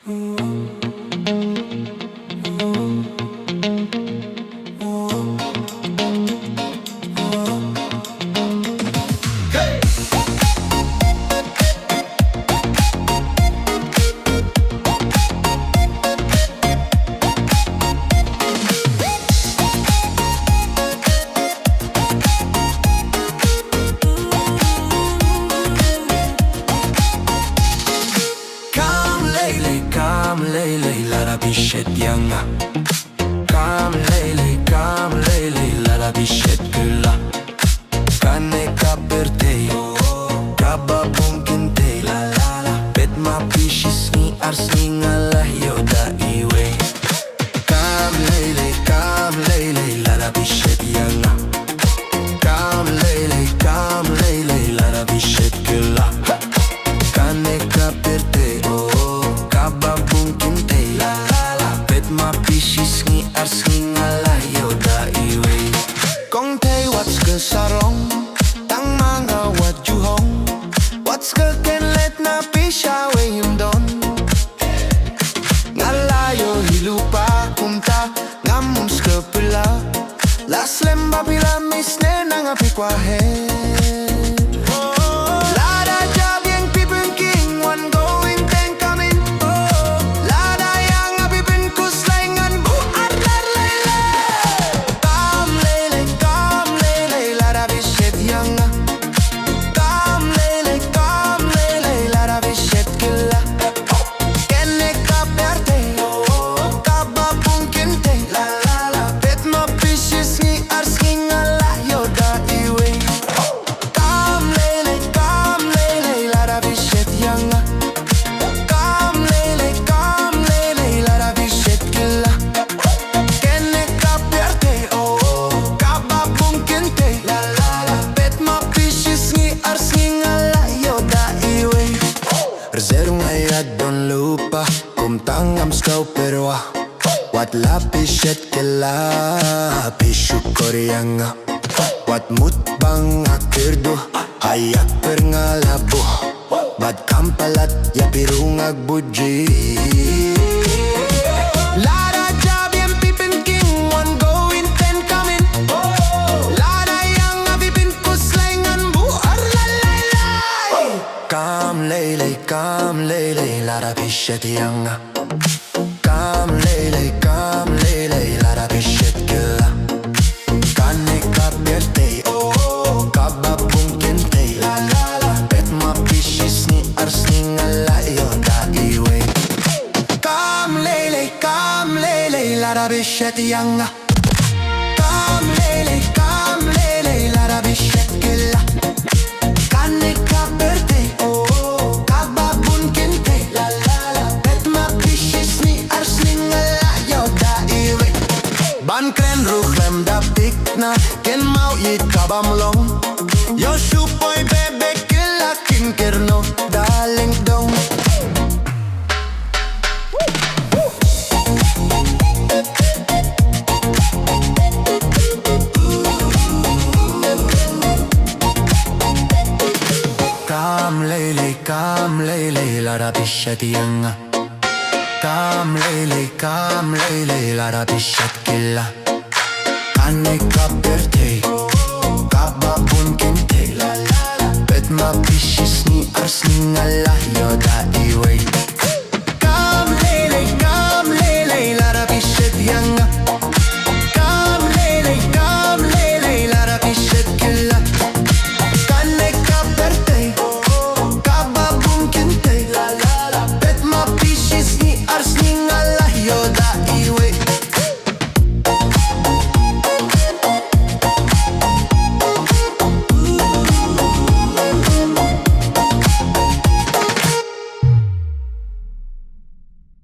Kam Lai Lei, lara bishet yanga. Kam Lai Lei, lara bishet külla. Kanne kaperte, kaba pungkinte, la la la. Bet ma pishis ni ars ni ngalah yoda iwe. Kam Lai Lei, lara bishet yanga. Kam Lai Lei, lara bishet külla. Kanne kaperte, kaba pungkinte, la la la. Bet ma pishis ni ars ni ngalah yoda iwe. Kong tay what's ke sarong, tang manga wat juhong. What's ke ken let na pisha we him don. Ngalayo hilupa kumta ngams ke pula. Las lemba pila misne nang apikwa he. Lada job yang pipin king one going ten coming. Lada yang apipin kuslengan bu adlar lele. Kam lele, lada bishet yanga. Kam lele, lada bishet killa. Kenne kaperte, kaba pungkinte, la la la. Bet ma pishis ni ars ni ngala yoda iwe. Kam lele, lada bishet yanga. Kam lele, lada bishet killa. Kenne kaperte, kaba pungkinte, la la la. Bet ma pishis ni ars ni ngala yoda iwe. Rezerung ayat don lupa, kum tangam skau perwa. Wat la pishet kela, pishu koryanga. Wat mutbang akirdo, hayak perngalabo. Bad kampalat ya pirungag buji. Lada job yang pipin king, one going ten coming. Lada yang apipin kuslengan bu arlalalay. Kam Lai Lei, lada bishet yanga. Kam Lai Lei, lada bishet killa. Kanne kaperte, kaba pungkinte, la la la. Bet ma pishis ni ars ni ngala yoda iwe. Kam Lai Lei, lada bishet yanga. Kam Lai Lei, lada bishet killa. Kanne kaperte, kaba pungkinte, la la la. Bet ma pishis ni ars ni ngala yoda iwe. Ban kren ruchlem da pikna, ken mau yit kabam long. Yo shupoy bebe killa kin kerno, daling dong. Kam Lai Lei, lada bishet yanga. Kam Lai Lei, lada bishet killa. Kanne kaperte, kaba pungkinte, la la la. Bet ma pishis ni ars ni ngala yoda iwe.